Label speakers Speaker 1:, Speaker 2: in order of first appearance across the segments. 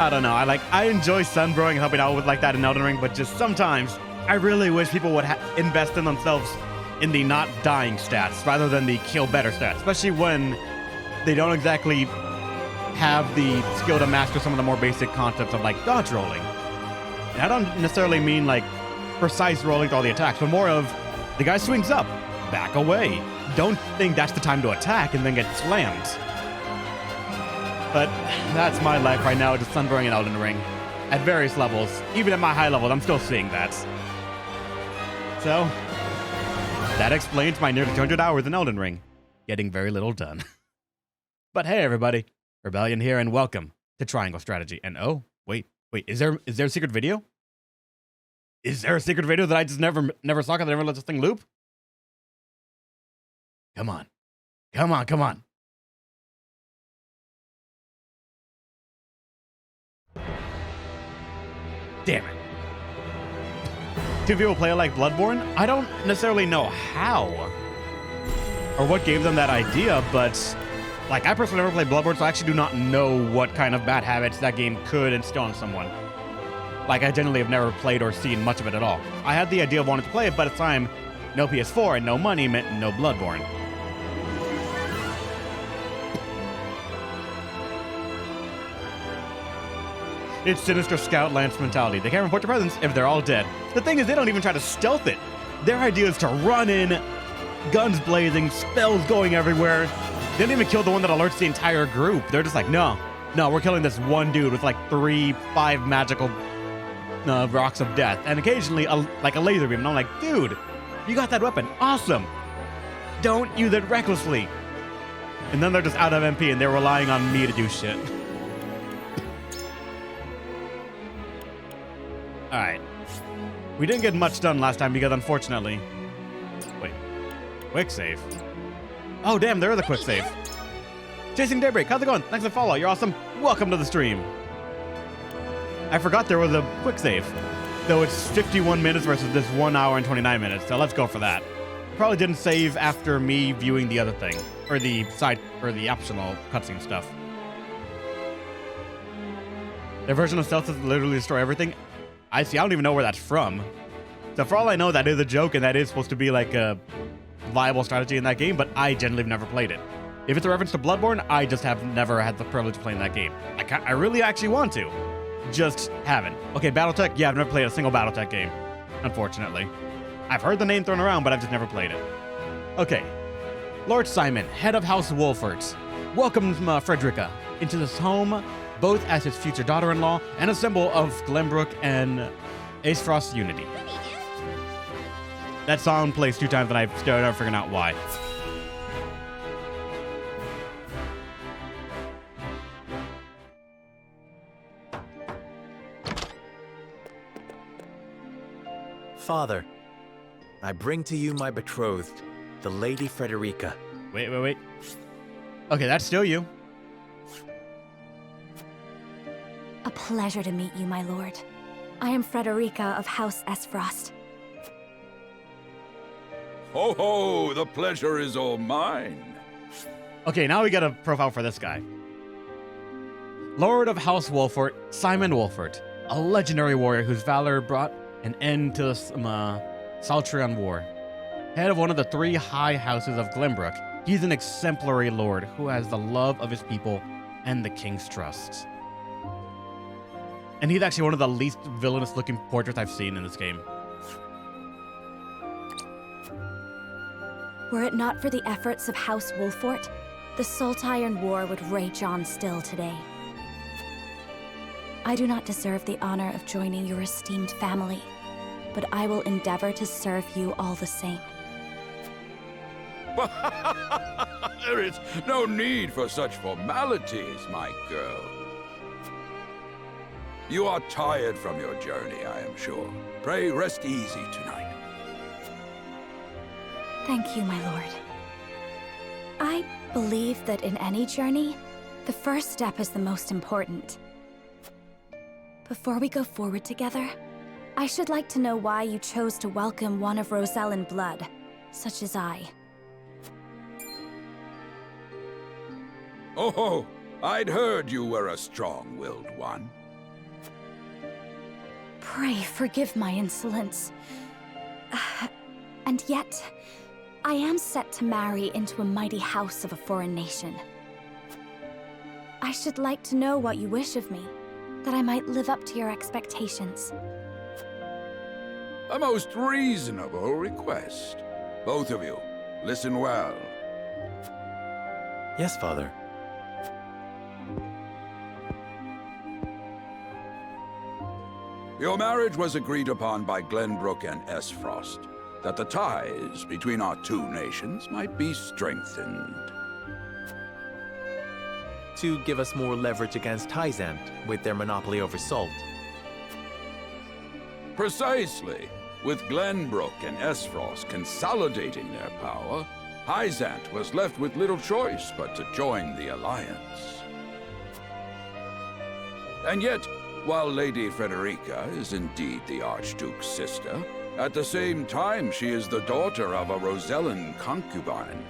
Speaker 1: I don't know. I enjoy sunbrewing and helping out with like that in Elden Ring, but just sometimes I really wish people would invest in themselves in the not dying stats rather than the kill better stats, especially when they don't exactly have the skill to master some of the more basic concepts of like dodge rolling. And I don't necessarily mean like precise rolling to all the attacks, but more of the guy swings up, back away. Don't think that's the time to attack and then get slammed. But that's my life right now, just sunbrewing in Elden Ring. At various levels. Even at my high levels, I'm still seeing that. So, that explains my nearly 200 hours in Elden Ring. Getting very little done. But hey everybody, Rebellion here and welcome to Triangle Strategy. And oh, wait, is there a secret video? Is there a secret video that I just never saw because I never let this thing loop? Come on. Damn it. Two people play it like Bloodborne? I don't necessarily know how or what gave them that idea, but like I personally never played Bloodborne, so I actually do not know what kind of bad habits that game could instill on someone. Like I generally have never played or seen much of it at all. I had the idea of wanting to play it, but at the time, no PS4 and no money meant no Bloodborne. It's Sinister Scout Lance mentality. They can't report your presence if they're all dead. The thing is, they don't even try to stealth it. Their idea is to run in, guns blazing, spells going everywhere. They don't even kill the one that alerts the entire group. They're just like, no, we're killing this one dude with like 5 magical rocks of death. And occasionally, like a laser beam. And I'm like, dude, you got that weapon. Awesome. Don't use it recklessly. And then they're just out of MP and they're relying on me to do shit. Alright. We didn't get much done last time because unfortunately... Wait. Quick save. Oh, damn, there is a quick save. Chasing Daybreak, how's it going? Thanks for the follow. You're awesome. Welcome to the stream. I forgot there was a quick save. Though it's 51 minutes versus this 1 hour and 29 minutes, so let's go for that. Probably didn't save after me viewing the other thing. Or the optional cutscene stuff. Their version of stealth is literally destroy everything. I don't even know where that's from. So for all I know, that is a joke and that is supposed to be like a viable strategy in that game, but I generally have never played it. If it's a reference to Bloodborne, I just have never had the privilege of playing that game. I really actually want to. Just haven't. Okay, Battletech. Yeah, I've never played a single Battletech game, unfortunately. I've heard the name thrown around, but I've just never played it. Okay. Lord Simon, head of House Wolfert. Welcome Frederica into this home, both as his future daughter-in-law and a symbol of Glenbrook and Aesfrost's unity. That song plays 2 times and I've still never figured out why.
Speaker 2: Father, I bring to you my betrothed, the Lady Frederica.
Speaker 1: Wait. Okay, that's still you.
Speaker 3: A pleasure to meet you, my lord. I am Frederica of House Aesfrost.
Speaker 4: Ho ho, the pleasure is all mine.
Speaker 1: Okay, now we got a profile for this guy. Lord of House Wolfert, Simon Wolfert, a legendary warrior whose valor brought an end to the Saltrian War. Head of one of the 3 high houses of Glenbrook, he's an exemplary lord who has the love of his people and the king's trust. And he's actually one of the least villainous looking portraits I've seen in this game.
Speaker 3: Were it not for the efforts of House Wolfert, the Saltiron War would rage on still today. I do not deserve the honor of joining your esteemed family, but I will endeavor to serve you all the same.
Speaker 4: There is no need for such formalities, my girl. You are tired from your journey, I am sure. Pray rest easy tonight.
Speaker 3: Thank you, my lord. I believe that in any journey, the first step is the most important. Before we go forward together, I should like to know why you chose to welcome one of Rosellan blood, such as I.
Speaker 4: Oh, I'd heard you were a strong-willed one.
Speaker 3: Pray forgive my insolence. And yet, I am set to marry into a mighty house of a foreign nation. I should like to know what you wish of me, that I might live up to your expectations.
Speaker 4: A most reasonable request. Both of you, listen well.
Speaker 2: Yes, Father.
Speaker 4: Your marriage was agreed upon by Glenbrook and Esfrost, that the ties between our two nations might be strengthened.
Speaker 2: To give us more leverage against Hyzant with their monopoly over salt.
Speaker 4: Precisely. With Glenbrook and Esfrost consolidating their power, Hyzant was left with little choice but to join the alliance. And yet, while Lady Frederica is indeed the Archduke's sister, at the same time she is the daughter of a Rosellan concubine.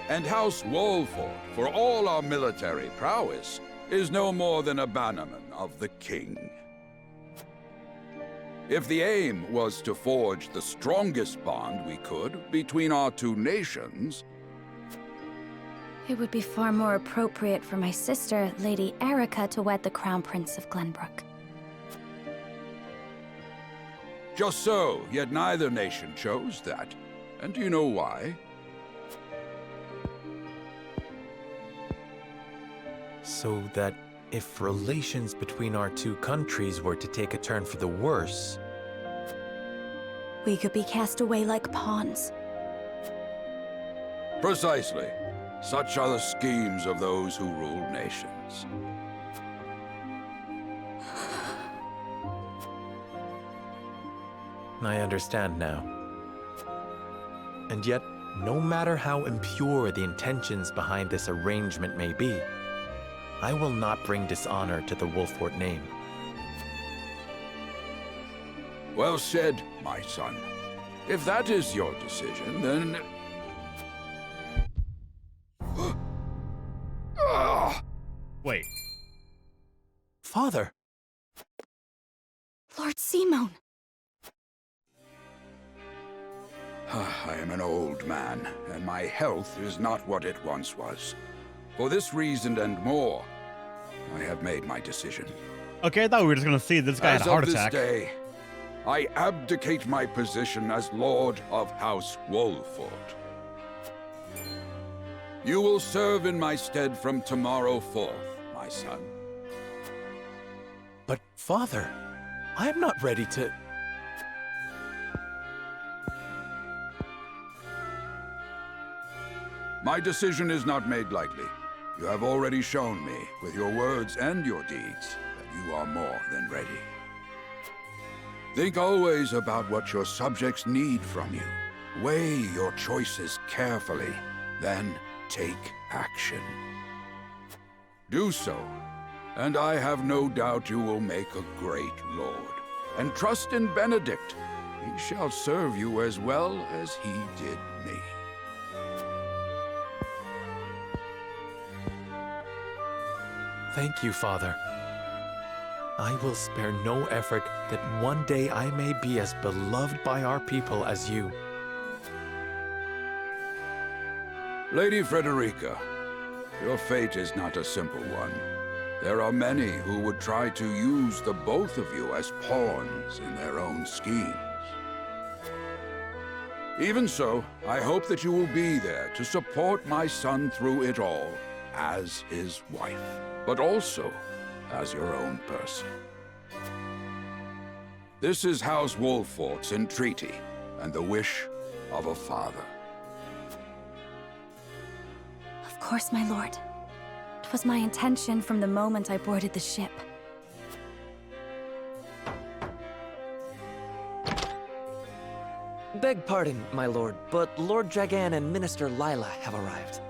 Speaker 4: And House Wolford, for all our military prowess, is no more than a bannerman of the king. If the aim was to forge the strongest bond we could between our two nations,
Speaker 3: It would be far more appropriate for my sister, Lady Erica, to wed the Crown Prince of Glenbrook.
Speaker 4: just so, yet neither nation chose that. And do you know why?
Speaker 2: So that if relations between our two countries were to take a turn for the worse,
Speaker 3: We could be cast away like pawns.
Speaker 4: Precisely. Such are the schemes of those who rule nations.
Speaker 2: I understand now. And yet, no matter how impure the intentions behind this arrangement may be, I will not bring dishonor to the Wolfort name.
Speaker 4: Well said, my son. If that is your decision, then...
Speaker 1: Wait.
Speaker 2: Father!
Speaker 3: Lord Simone!
Speaker 4: I am an old man, and my health is not what it once was. For this reason and more, I have made my decision.
Speaker 1: Okay, I thought we were just gonna see this guy had a heart
Speaker 4: As of
Speaker 1: attack.
Speaker 4: this day, I abdicate my position as Lord of House Wolford. You will serve in my stead from tomorrow forth, my son.
Speaker 2: But, Father, I am not ready to...
Speaker 4: My decision is not made lightly. You have already shown me, with your words and your deeds, that you are more than ready. Think always about what your subjects need from you. Weigh your choices carefully, then take action. Do so, and I have no doubt you will make a great lord. And trust in Benedict. He shall serve you as well as he did me.
Speaker 2: Thank you, Father. I will spare no effort that one day I may be as beloved by our people as you.
Speaker 4: Lady Frederica, your fate is not a simple one. There are many who would try to use the both of you as pawns in their own schemes. Even so, I hope that you will be there to support my son through it all, as his wife, but also as your own person. This is House Wolfort's entreaty, and the wish of a father.
Speaker 3: Of course, my lord. 'Twas my intention from the moment I boarded the ship.
Speaker 5: Beg pardon, my lord, but Lord Dragan and Minister Lila have arrived.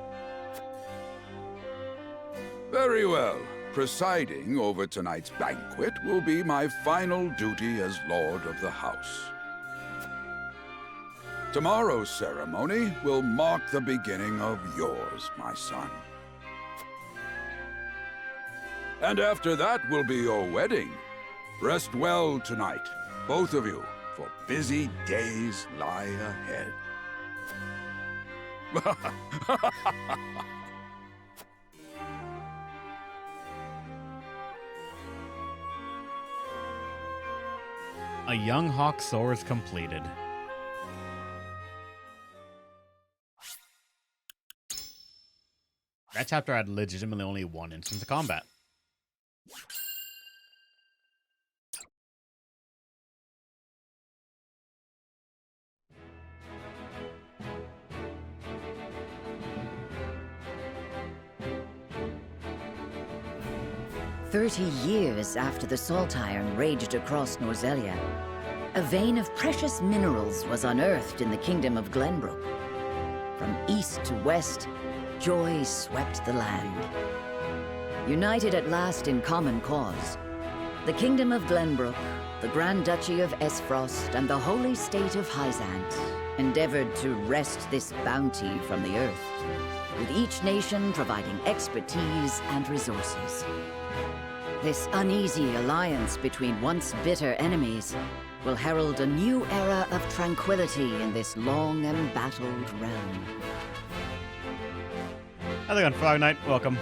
Speaker 4: Very well. Presiding over tonight's banquet will be my final duty as Lord of the House. Tomorrow's ceremony will mark the beginning of yours, my son. And after that will be your wedding, Rest well tonight, both of you, for busy days lie ahead.
Speaker 1: A young hawk soars completed. That chapter had legitimately only one instance of combat.
Speaker 6: 30 years after the Salt Iron raged across Norzelia, a vein of precious minerals was unearthed in the kingdom of Glenbrook. From east to west, joy swept the land. United at last in common cause, the kingdom of Glenbrook, the Grand Duchy of Esfrost, and the holy state of Hyzant endeavored to wrest this bounty from the earth, with each nation providing expertise and resources. This uneasy alliance between once bitter enemies will herald a new era of tranquility in this long embattled realm.
Speaker 1: How's it going, Frog Knight? Welcome.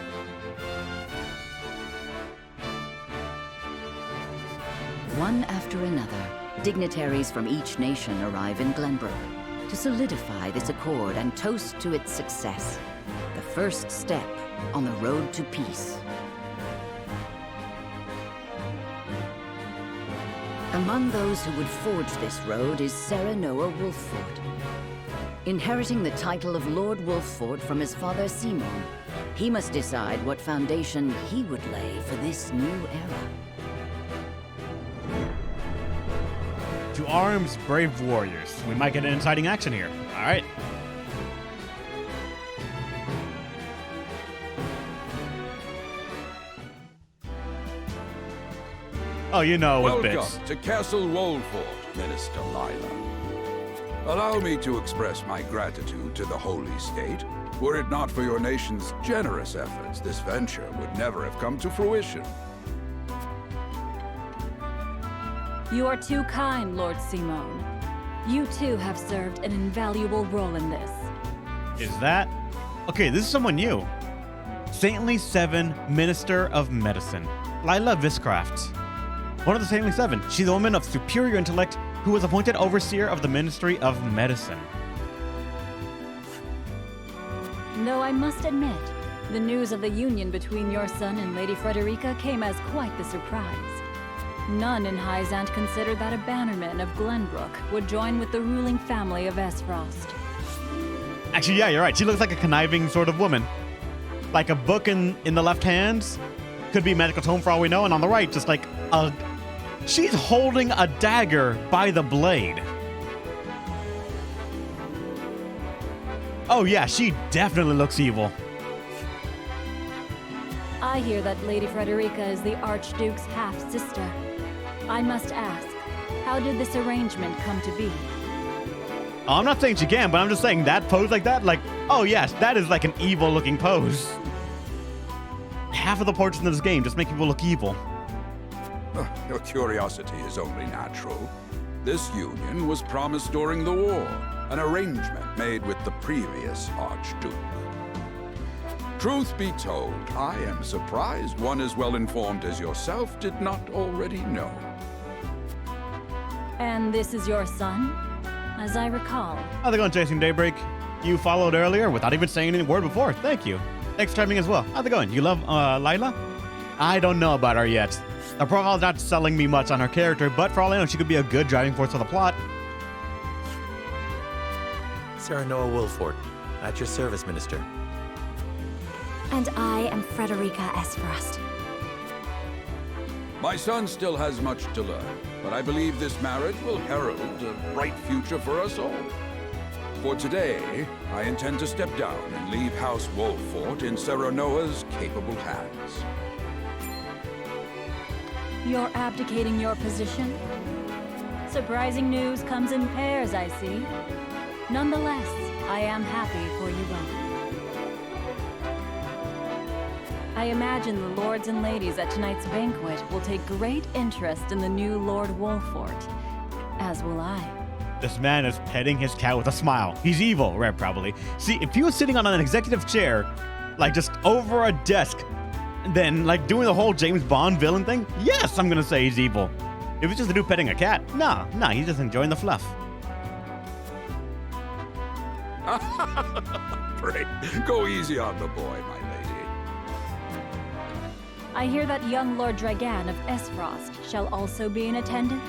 Speaker 6: One after another, dignitaries from each nation arrive in Glenbrook to solidify this accord and toast to its success, the first step on the road to peace. Among those who would forge this road is Serenoa Wolffort. Inheriting the title of Lord Wolffort from his father Simon, he must decide what foundation he would lay for this new era.
Speaker 1: To arms, brave warriors. We might get an inciting action here. All right. Oh, you know, with
Speaker 4: Welcome
Speaker 1: bits.
Speaker 4: to Castle Wolffort, Minister Lila. Allow me to express my gratitude to the Holy State. Were it not for your nation's generous efforts, this venture would never have come to fruition.
Speaker 7: You are too kind, Lord Simon. You too have served an invaluable role in this.
Speaker 1: Is that? Okay, this is someone new. Saintly Seven, Minister of Medicine. Lila Viscraft. One of the Saintly Seven. She's a woman of superior intellect who was appointed overseer of the Ministry of Medicine.
Speaker 7: Though I must admit, the news of the union between your son and Lady Frederica came as quite the surprise. None in Hyzant considered that a bannerman of Glenbrook would join with the ruling family of Esfrost.
Speaker 1: Actually, yeah, you're right. She looks like a conniving sort of woman. Like a book in the left hand. Could be a magical tome for all we know. And on the right, just like a... She's holding a dagger by the blade. Oh yeah, she definitely looks evil.
Speaker 7: I hear that Lady Frederica is the Archduke's half-sister. I must ask, how did this arrangement come to be?
Speaker 1: Oh, I'm not saying she can, but I'm just saying that pose like that, like, oh yes, that is like an evil-looking pose. Half of the portraits in this game just make people look evil.
Speaker 4: Your curiosity is only natural. This union was promised during the war, an arrangement made with the previous Archduke. Truth be told, I am surprised one as well informed as yourself did not already know.
Speaker 7: And this is your son? As I recall.
Speaker 1: How's it going, Chasing Daybreak? You followed earlier without even saying any word before. Thank you. Thanks for timing as well. How's it going? You love Lila? I don't know about her yet. The profile's not selling me much on her character, but for all I know, she could be a good driving force for the plot.
Speaker 2: Serenoa Wolffort, at your service, Minister.
Speaker 3: And I am Frederica Esfrost.
Speaker 4: My son still has much to learn, but I believe this marriage will herald a bright future for us all. For today, I intend to step down and leave House Wolffort in Serenoa's capable hands.
Speaker 7: You're abdicating your position? Surprising news comes in pairs, I see. Nonetheless, I am happy for you both. I imagine the lords and ladies at tonight's banquet will take great interest in the new Lord Wolfort, as will I.
Speaker 1: This man is petting his cat with a smile. He's evil, right? Probably. See, if he was sitting on an executive chair, like just over a desk, then like doing the whole James Bond villain thing, yes, I'm gonna say he's evil. If it's just a dude petting a cat, nah, he's just enjoying the fluff.
Speaker 4: Pray, go easy on the boy, my lady.
Speaker 7: I hear that young Lord Dragan of Esfrost shall also be in attendance.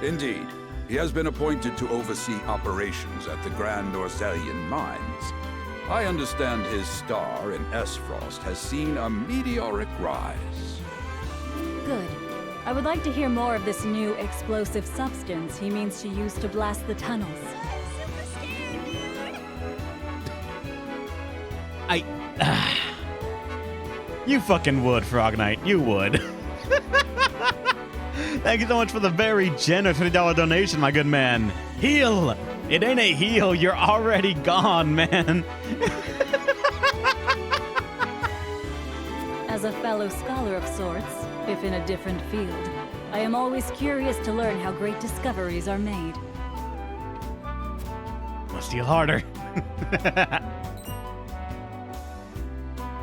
Speaker 4: Indeed. He has been appointed to oversee operations at the Grand Orzelian mines. I understand his star in Esfrost has seen a meteoric rise.
Speaker 7: Good. I would like to hear more of this new explosive substance he means to use to blast the tunnels.
Speaker 1: You fucking would, Frog Knight. You would. Thank you so much for the very generous $50 donation, my good man. Heal! It ain't a heal. You're already gone, man.
Speaker 7: As a fellow scholar of sorts, if in a different field, I am always curious to learn how great discoveries are made.
Speaker 1: Must heal harder.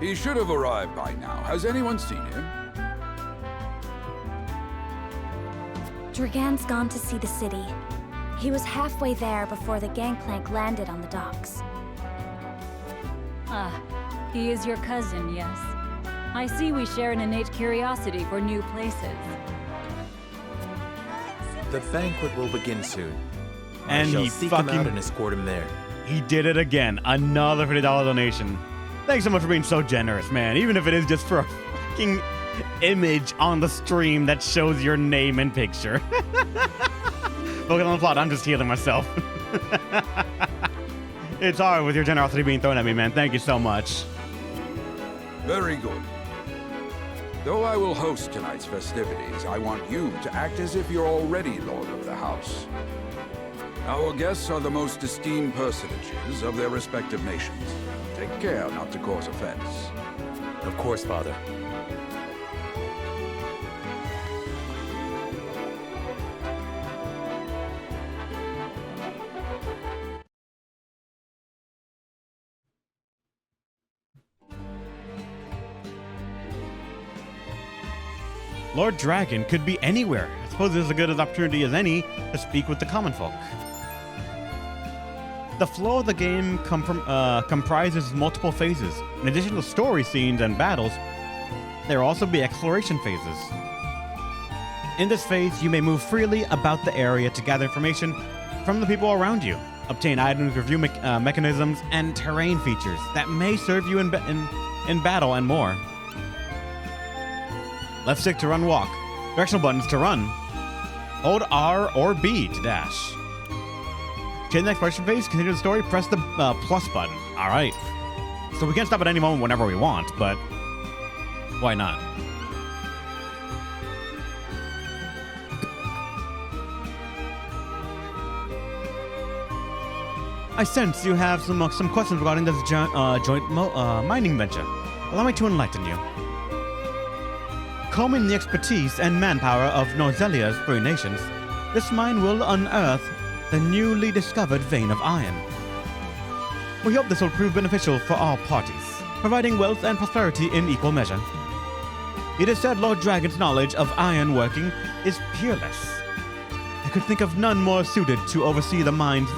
Speaker 4: He should have arrived by now. Has anyone seen him?
Speaker 3: Dragan's gone to see the city. He was halfway there before the gangplank landed on the docks.
Speaker 7: Ah, he is your cousin, yes. I see we share an innate curiosity for new places.
Speaker 2: The banquet will begin soon.
Speaker 1: And
Speaker 2: I shall
Speaker 1: he
Speaker 2: seek him out
Speaker 1: fucking...
Speaker 2: and escort him there.
Speaker 1: He did it again. Another $50 donation. Thanks so much for being so generous, man. Even if it is just for a fucking image on the stream that shows your name and picture. Focus on the plot. I'm just healing myself. It's hard with your generosity being thrown at me, man. Thank you so much.
Speaker 4: Very good. Though I will host tonight's festivities, I want you to act as if you're already Lord of the House. Our guests are the most esteemed personages of their respective nations. Take care not to cause offense.
Speaker 2: Of course, Father.
Speaker 1: Lord Dragon could be anywhere. I suppose this is as good an opportunity as any to speak with the common folk. The flow of the game comprises multiple phases. In addition to story scenes and battles, there will also be exploration phases. In this phase, you may move freely about the area to gather information from the people around you, obtain items, review mechanisms, and terrain features that may serve you in battle and more. Left stick to run, walk. Directional buttons to run. Hold R or B to dash. To the next exploration phase, continue the story, press the plus button. All right. So we can stop at any moment whenever we want, but why not? I sense you have some questions regarding this joint mining venture. Allow me to enlighten you. Combing the expertise and manpower of Norzelia's 3 nations, this mine will unearth the newly discovered vein of iron. We hope this will prove beneficial for all parties, providing wealth and prosperity in equal measure. It is said Lord Dragon's knowledge of iron working is peerless. I could think of none more suited to oversee the mine's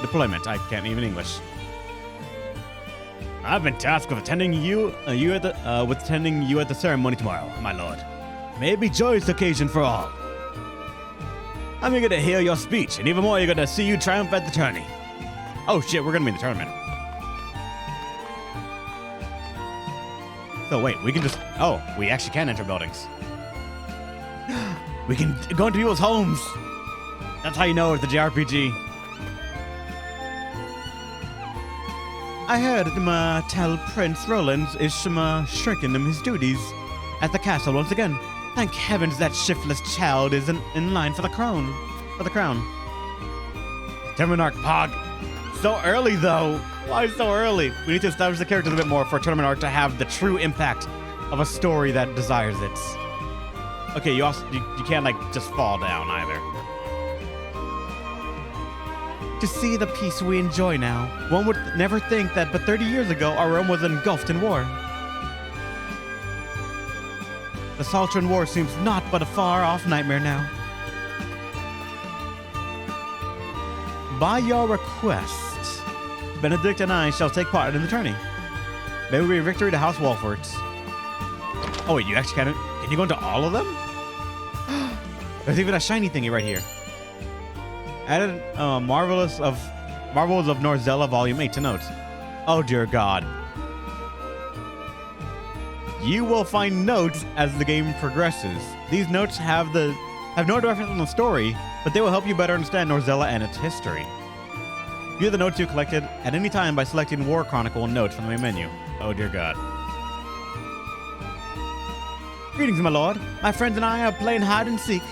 Speaker 1: deployment. I can't even English. I've been tasked with attending you at the ceremony tomorrow, my lord. May it be joyous occasion for all. I'm eager to hear your speech, and even more eager to see you triumph at the tourney. Oh shit, we're gonna be in the tournament. So wait, we can just... Oh, we actually can enter buildings. We can go into people's homes. That's how you know it's a JRPG. I heard tell Prince Roland is shirking him his duties at the castle once again. Thank heavens that shiftless child is in line for the crown. Terminarch Pog, So early, though. Why so early? We need to establish the characters a bit more for a tournament arc to have the true impact of a story that desires it. Okay, you can't, like, just fall down either. To see the peace we enjoy now, one would never think that but 30 years ago our realm was engulfed in war. The Saltran War seems not but a far-off nightmare now. By your request, Benedict and I shall take part in the tourney. May we bring victory to House Wolfort. Oh wait, you actually can you go into all of them? There's even a shiny thingy right here. Added Marvels of Norzella Volume 8 to notes. Oh dear God. You will find notes as the game progresses. These notes have no reference on the story, but they will help you better understand Norzella and its history. View the notes you collected at any time by selecting War Chronicle notes from the main menu. Oh dear God. Greetings, my lord. My friends and I are playing hide and seek.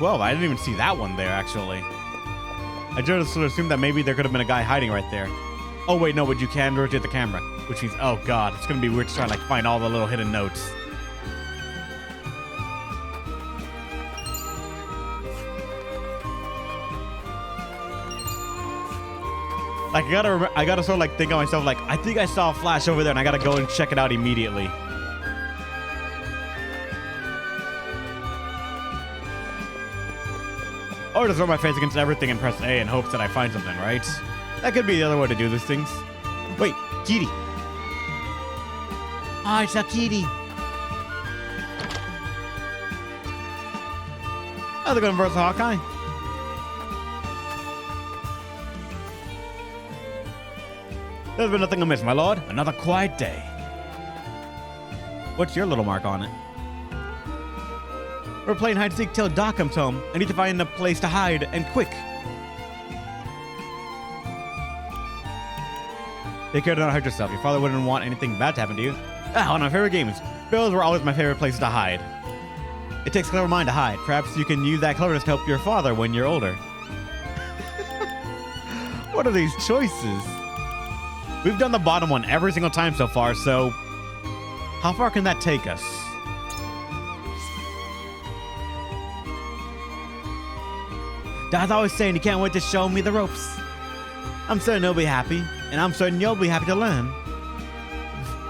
Speaker 1: I didn't even see that one there, actually. I just sort of assumed that maybe there could have been a guy hiding right there. Oh wait, no, but you can rotate the camera, which means, oh God, it's gonna be weird to try and like find all the little hidden notes. Like I gotta sort of like think of myself like, I think I saw a flash over there and I gotta go and check it out immediately. Or just throw my face against everything and press A in hopes that I find something, right? That could be the other way to do these things. Wait, Kitty. Oh, it's a kitty. How's it going versus Hawkeye? There's been nothing amiss, my lord. Another quiet day. What's your little mark on it? We're playing hide and seek till Doc comes home. I need to find a place to hide, and quick. Take care to not hurt yourself. Your father wouldn't want anything bad to happen to you. Ah, one of my favorite games. Bills were always my favorite places to hide. It takes a clever mind to hide. Perhaps you can use that cleverness to help your father when you're older. What are these choices? We've done the bottom one every single time so far, so how far can that take us? Dad's always saying he can't wait to show me the ropes. I'm certain he'll be happy, and I'm certain you'll be happy to learn.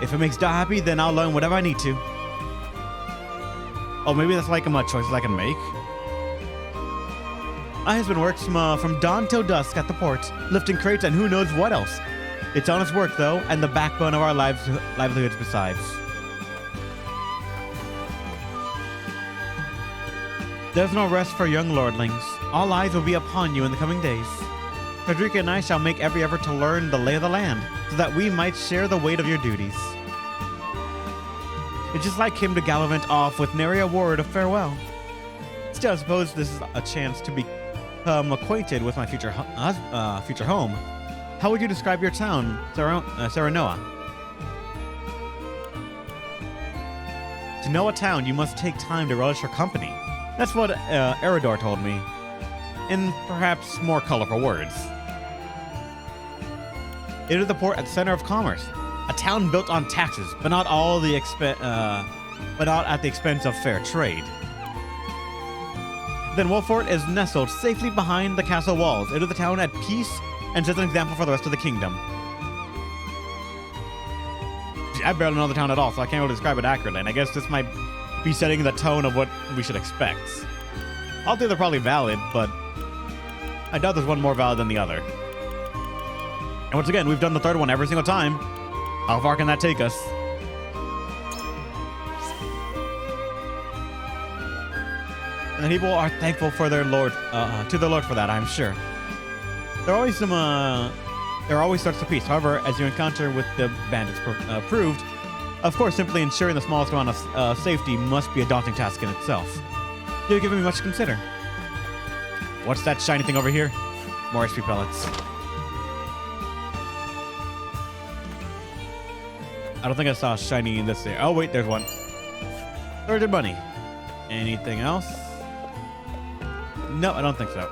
Speaker 1: If it makes Dad happy, then I'll learn whatever I need to. Oh, maybe that's like choices I can make. My husband works from dawn till dusk at the port, lifting crates and who knows what else. It's honest work, though, and the backbone of our livelihoods besides. There's no rest for young lordlings. All eyes will be upon you in the coming days. Frederica and I shall make every effort to learn the lay of the land, so that we might share the weight of your duties. It's just like him to gallivant off with nary a word of farewell. Still, I suppose this is a chance to become acquainted with my future home. How would you describe your town, Serenoa? To know a town, you must take time to relish her company. That's what Eridor told me, in perhaps more colorful words. It is the port at the center of commerce, a town built on taxes, but not at the expense of fair trade. Then Wolfort is nestled safely behind the castle walls. It is the town at peace and sets an example for the rest of the kingdom. I barely know the town at all, so I can't really describe it accurately, and I guess this might be setting the tone of what we should expect. All three are probably valid, but I doubt there's one more valid than the other. And once again, we've done the third one every single time. How far can that take us? And the people are thankful for their lord, to the Lord for that, I'm sure. There are always sorts of peace. However, as you encounter with the bandits proved, of course, simply ensuring the smallest amount of safety must be a daunting task in itself. You're giving me much to consider. What's that shiny thing over here? More HP pellets. I don't think I saw a shiny in this area. Oh, wait, there's one. Where's your bunny? Anything else? No, I don't think so.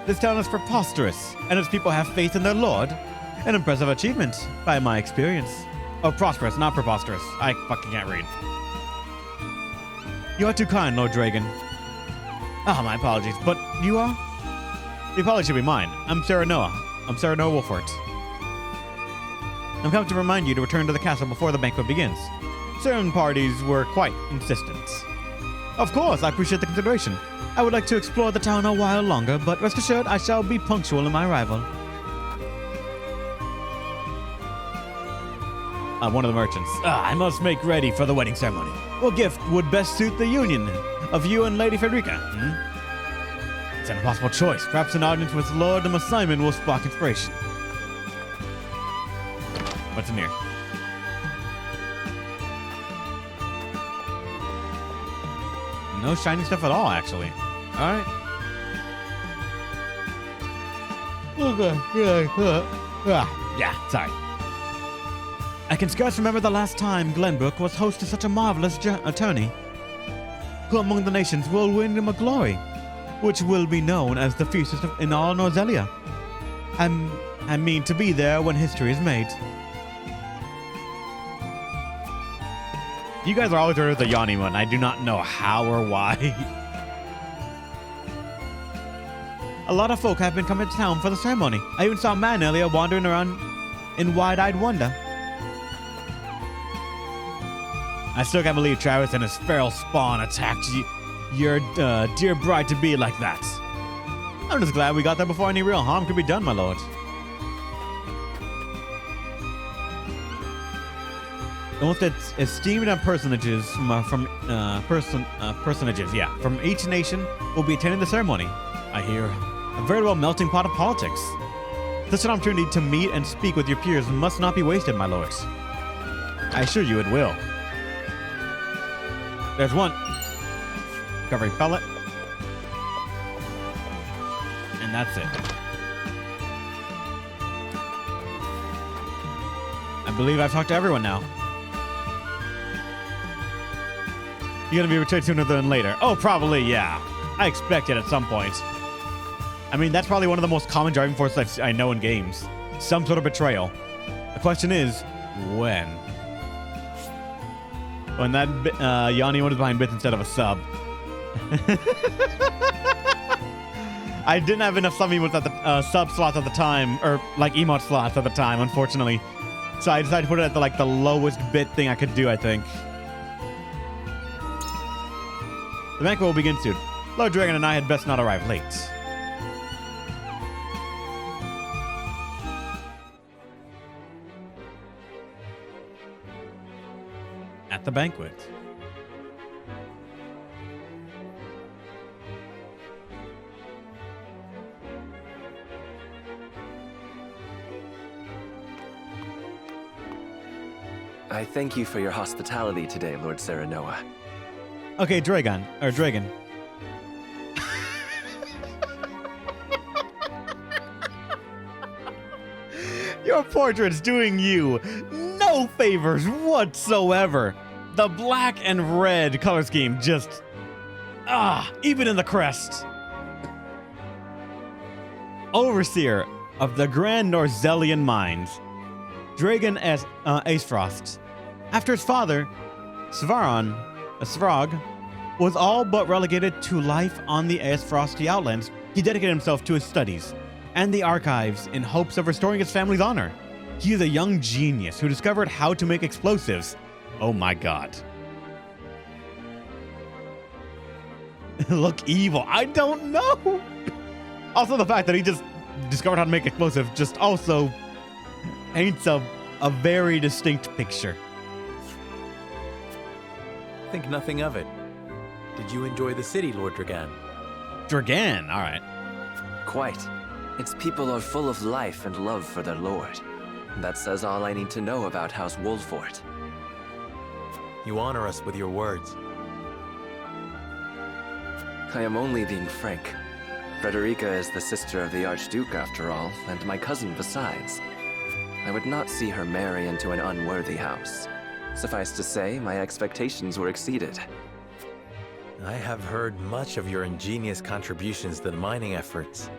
Speaker 1: This town is preposterous, and its people have faith in their lord. An impressive achievement, by my experience. Oh, prosperous, not preposterous. I fucking can't read. You are too kind, Lord Dragon. Ah, my apologies, but you are? The apology should be mine. I'm Serenoa. I'm Serenoa Wolfort. I'm come to remind you to return to the castle before the banquet begins. Certain parties were quite insistent. Of course, I appreciate the consideration. I would like to explore the town a while longer, but rest assured I shall be punctual in my arrival. One of the merchants. I must make ready for the wedding ceremony. What gift would best suit the union of you and Lady Frederica? It's an impossible choice. Perhaps an audience with Lord Simon will spark inspiration. What's in here? No shiny stuff at all, actually. Alright. Yeah, sorry. I can scarce remember the last time Glenbrook was host to such a marvelous attorney. Who among the nations will win him a glory, which will be known as the fiercest in all Norzelia? I mean to be there when history is made. You guys are always with the Yanni one. I do not know how or why. A lot of folk have been coming to town for the ceremony. I even saw a man earlier wandering around in wide-eyed wonder. I still can't believe Travis and his feral spawn attacked your dear bride-to-be like that. I'm just glad we got there before any real harm could be done, my lord. The most esteemed personages from each nation will be attending the ceremony. I hear a veritable melting pot of politics. Such an opportunity to meet and speak with your peers must not be wasted, my lords. I assure you it will. There's one. Covering pellet. And that's it. I believe I've talked to everyone now. You're gonna be returned sooner than later. Oh, probably, yeah. I expect it at some point. I mean, that's probably one of the most common driving forces I know in games. Some sort of betrayal. The question is, when? When that Yanni one is behind bits instead of a sub. I didn't have enough sub emotes at the sub slots at the time, or like emote slots at the time, unfortunately. So I decided to put it at the lowest bit thing I could do, I think. The banquet will begin soon. Lord Dragon and I had best not arrive late. At the banquet.
Speaker 5: I thank you for your hospitality today, Lord Serenoa.
Speaker 1: Okay, Dragon. Your portrait's doing you no favors whatsoever. The black and red color scheme just... even in the crest. Overseer of the Grand Norzelian Mines, Dragon Acefrost. After his father, Svarog, was all but relegated to life on the Aesfrosty Outlands, he dedicated himself to his studies and the archives in hopes of restoring his family's honor. He is a young genius who discovered how to make explosives. Oh my god. Look evil. I don't know. Also, the fact that he just discovered how to make explosives just also paints a very distinct picture.
Speaker 2: Think nothing of it. Did you enjoy the city, Lord Dragan?
Speaker 1: Dragan, all right.
Speaker 5: Quite. Its people are full of life and love for their lord. That says all I need to know about House Wolfort.
Speaker 2: You honor us with your words.
Speaker 5: I am only being frank. Frederica is the sister of the Archduke, after all, and my cousin besides. I would not see her marry into an unworthy house. Suffice to say, my expectations were exceeded.
Speaker 2: I have heard much of your ingenious contributions to the mining efforts.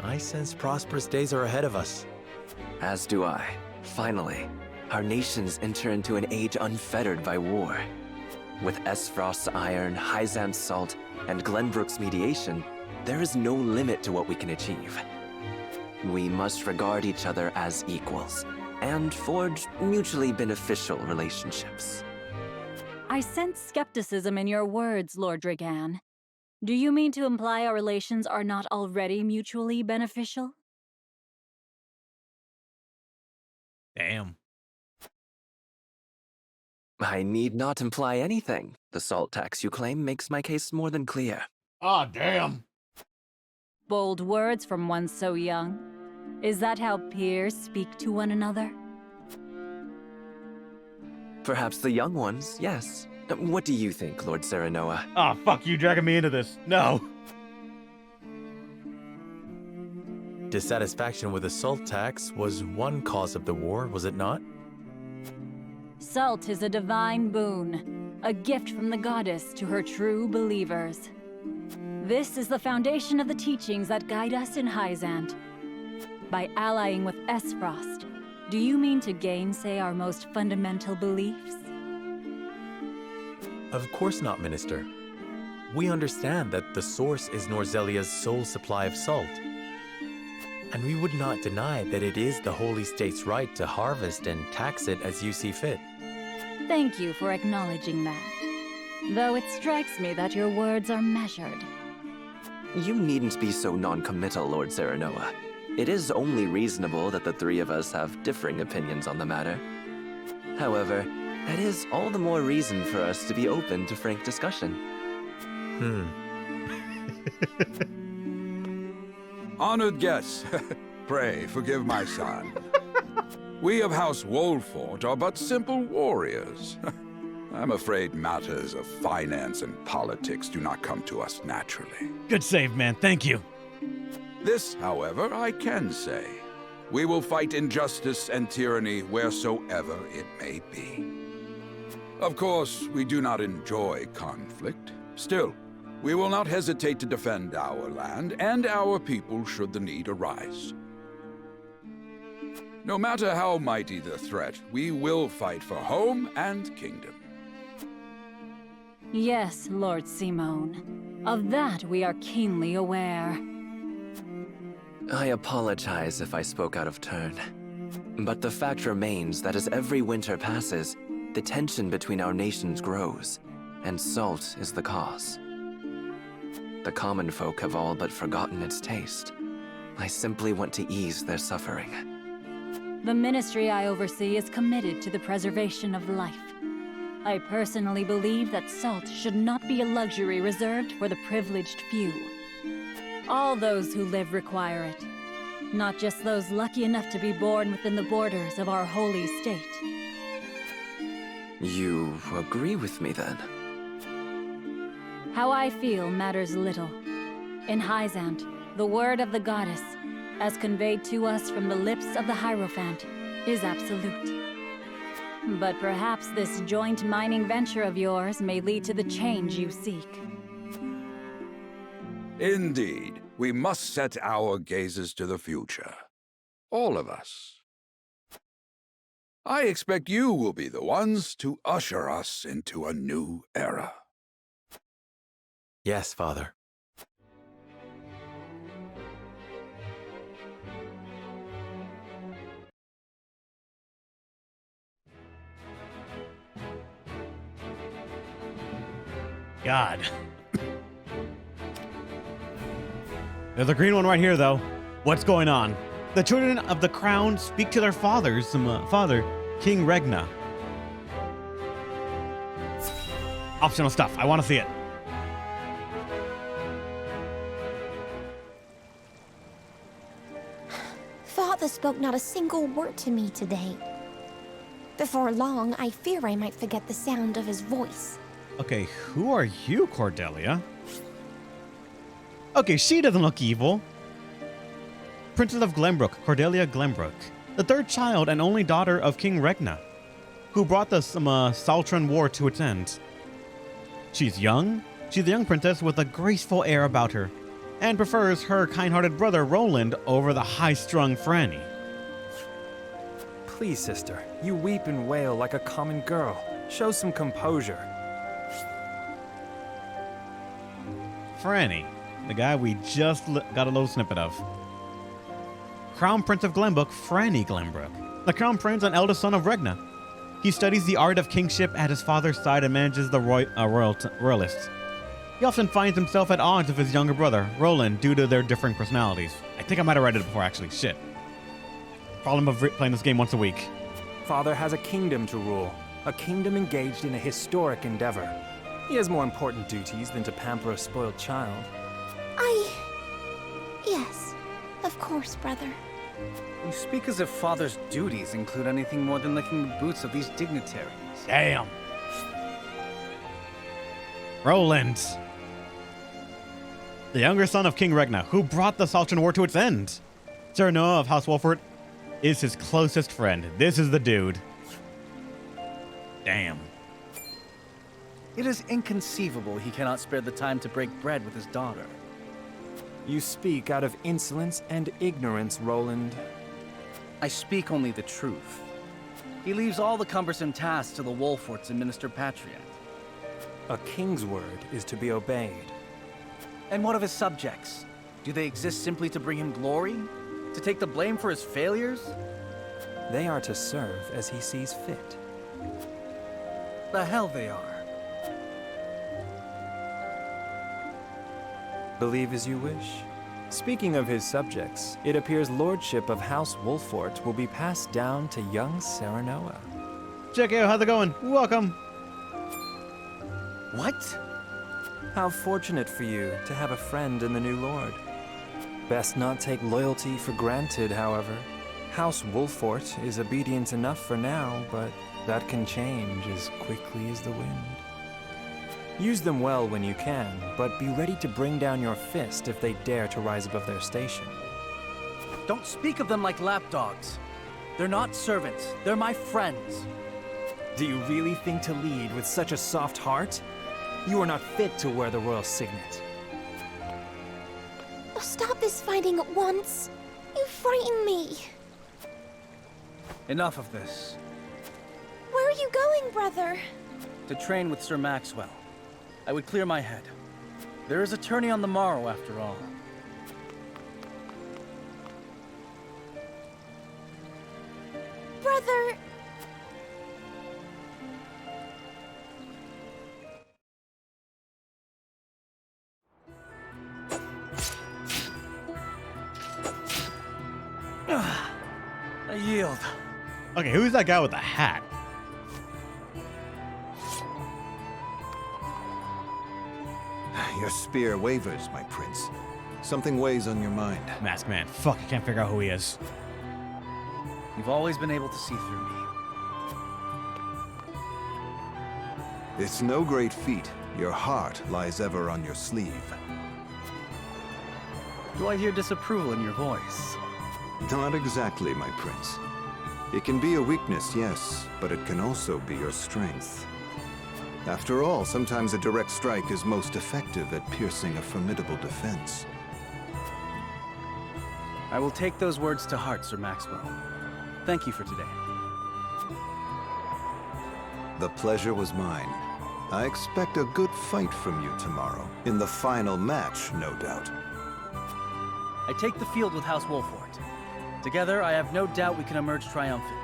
Speaker 2: I sense prosperous days are ahead of us.
Speaker 5: As do I. Finally, our nations enter into an age unfettered by war. With Esfrost's iron, Hyzan's salt, and Glenbrook's mediation, there is no limit to what we can achieve. We must regard each other as equals, and forge mutually beneficial relationships.
Speaker 7: I sense skepticism in your words, Lord Dragan. Do you mean to imply our relations are not already mutually beneficial?
Speaker 1: Damn.
Speaker 5: I need not imply anything. The salt tax you claim makes my case more than clear.
Speaker 1: Ah, damn.
Speaker 7: Bold words from one so young. Is that how peers speak to one another?
Speaker 5: Perhaps the young ones, yes. What do you think, Lord Serenoa?
Speaker 1: Ah, fuck you dragging me into this. No.
Speaker 2: Dissatisfaction with the salt tax was one cause of the war, was it not?
Speaker 7: Salt is a divine boon, a gift from the goddess to her true believers. This is the foundation of the teachings that guide us in Hyzant. By allying with Esfrost, do you mean to gainsay our most fundamental beliefs?
Speaker 2: Of course not, Minister. We understand that the source is Norzelia's sole supply of salt. And we would not deny that it is the Holy State's right to harvest and tax it as you see fit.
Speaker 7: Thank you for acknowledging that. Though it strikes me that your words are measured.
Speaker 5: You needn't be so non-committal, Lord Serenoa. It is only reasonable that the three of us have differing opinions on the matter. However, that is all the more reason for us to be open to frank discussion.
Speaker 4: Honored guests, pray forgive my son. We of House Wolfort are but simple warriors. I'm afraid matters of finance and politics do not come to us naturally.
Speaker 1: Good save, man. Thank you.
Speaker 4: This, however, I can say. We will fight injustice and tyranny wheresoever it may be. Of course, we do not enjoy conflict. Still, we will not hesitate to defend our land and our people should the need arise. No matter how mighty the threat, we will fight for home and kingdom.
Speaker 7: Yes, Lord Simone. Of that we are keenly aware.
Speaker 5: I apologize if I spoke out of turn. But the fact remains that as every winter passes, the tension between our nations grows, and salt is the cause. The common folk have all but forgotten its taste. I simply want to ease their suffering.
Speaker 7: The ministry I oversee is committed to the preservation of life. I personally believe that salt should not be a luxury reserved for the privileged few. All those who live require it, not just those lucky enough to be born within the borders of our holy state.
Speaker 5: You agree with me then?
Speaker 7: How I feel matters little. In Hyzant, the word of the goddess, as conveyed to us from the lips of the Hierophant, is absolute. But perhaps this joint mining venture of yours may lead to the change you seek.
Speaker 4: Indeed, we must set our gazes to the future. All of us. I expect you will be the ones to usher us into a new era.
Speaker 2: Yes, Father.
Speaker 1: God. There's a green one right here, though. What's going on? The children of the crown speak to their fathers, father, King Regna. Optional stuff. I want to see it.
Speaker 8: Father spoke not a single word to me today. Before long, I fear I might forget the sound of his voice.
Speaker 1: Okay, who are you, Cordelia? Okay, she doesn't look evil. Princess of Glenbrook, Cordelia Glenbrook. the third child and only daughter of King Regna, who brought the Saltran War to its end. She's young. She's a young princess with a graceful air about her, and prefers her kind-hearted brother Roland over the high-strung Franny.
Speaker 9: Please, sister, you weep and wail like a common girl. Show some composure.
Speaker 1: Franny, the guy we just got a little snippet of. Crown Prince of Glenbrook, Franny Glenbrook, the Crown Prince and eldest son of Regna. He studies the art of kingship at his father's side and manages the royalists. He often finds himself at odds with his younger brother, Roland, due to their differing personalities. I think I might have read it before, actually. Shit. Problem of playing this game once a week.
Speaker 9: Father has a kingdom to rule, a kingdom engaged in a historic endeavor. He has more important duties than to pamper a spoiled child.
Speaker 8: Yes, of course, brother.
Speaker 10: You speak as if Father's duties include anything more than licking the boots of these dignitaries.
Speaker 1: Damn. Roland, the younger son of King Regna, who brought the Saltran War to its end. Serenoa of House Wolford is his closest friend. This is the dude. Damn.
Speaker 10: It is inconceivable he cannot spare the time to break bread with his daughter.
Speaker 9: You speak out of insolence and ignorance, Roland.
Speaker 10: I speak only the truth. He leaves all the cumbersome tasks to the Wolforts and Minister Patriot.
Speaker 9: A king's word is to be obeyed.
Speaker 10: And what of his subjects? Do they exist simply to bring him glory? To take the blame for his failures?
Speaker 9: They are to serve as he sees fit.
Speaker 10: The hell they are.
Speaker 9: Believe as you wish. Speaking of his subjects, it appears lordship of House Wolfort will be passed down to young Serenoa.
Speaker 1: Check out, how's it going? Welcome.
Speaker 10: What?
Speaker 9: How fortunate for you to have a friend in the new lord. Best not take loyalty for granted, however. House Wolfort is obedient enough for now, but that can change as quickly as the wind. Use them well when you can, but be ready to bring down your fist if they dare to rise above their station.
Speaker 10: Don't speak of them like lapdogs. They're not servants. They're my friends.
Speaker 9: Do you really think to lead with such a soft heart? You are not fit to wear the royal signet.
Speaker 8: Oh, stop this fighting at once. You frighten me.
Speaker 10: Enough of this.
Speaker 8: Where are you going, brother?
Speaker 10: To train with Sir Maxwell. I would clear my head. There is a tourney on the morrow, after all.
Speaker 8: Brother...
Speaker 10: I yield.
Speaker 1: Okay, who's that guy with the hat?
Speaker 11: Your spear wavers, my prince. Something weighs on your mind.
Speaker 1: Masked man. Fuck, I can't figure out who he is.
Speaker 10: You've always been able to see through me.
Speaker 11: It's no great feat. Your heart lies ever on your sleeve.
Speaker 10: Do I hear disapproval in your voice?
Speaker 11: Not exactly, my prince. It can be a weakness, yes, but it can also be your strength. After all, sometimes a direct strike is most effective at piercing a formidable defense.
Speaker 10: I will take those words to heart, Sir Maxwell. Thank you for today.
Speaker 11: The pleasure was mine. I expect a good fight from you tomorrow. In the final match, no doubt.
Speaker 10: I take the field with House Wolfort. Together, I have no doubt we can emerge triumphant.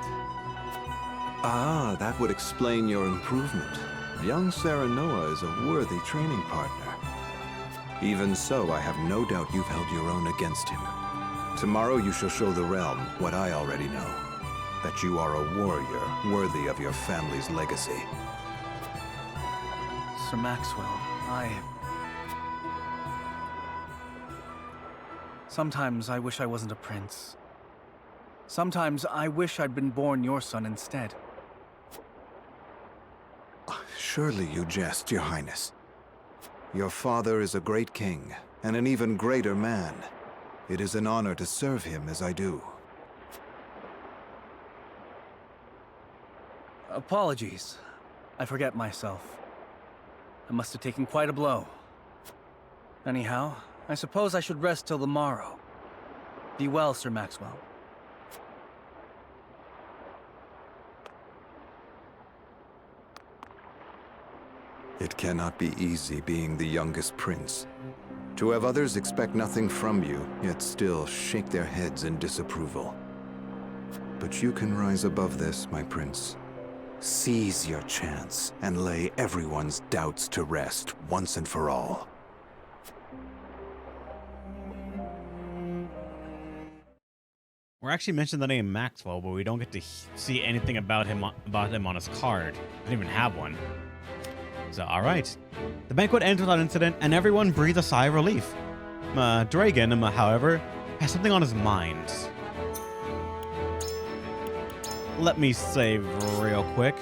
Speaker 11: Ah, that would explain your improvement. Young Serenoa is a worthy training partner. Even so, I have no doubt you've held your own against him. Tomorrow you shall show the realm what I already know. That you are a warrior worthy of your family's legacy.
Speaker 10: Sir Maxwell, Sometimes I wish I wasn't a prince. Sometimes I wish I'd been born your son instead.
Speaker 11: Surely you jest, Your Highness. Your father is a great king, and an even greater man. It is an honor to serve him as I do.
Speaker 10: Apologies. I forget myself. I must have taken quite a blow. Anyhow, I suppose I should rest till the morrow. Be well, Sir Maxwell.
Speaker 11: It cannot be easy being the youngest prince. To have others expect nothing from you, yet still shake their heads in disapproval. But you can rise above this, my prince. Seize your chance and lay everyone's doubts to rest once and for all.
Speaker 1: We're actually mentioned the name Maxwell, but we don't get to see anything about him on his card. I didn't even have one. So, all right. The banquet ends without incident, and everyone breathes a sigh of relief. Dragon, however, has something on his mind. Let me save real quick.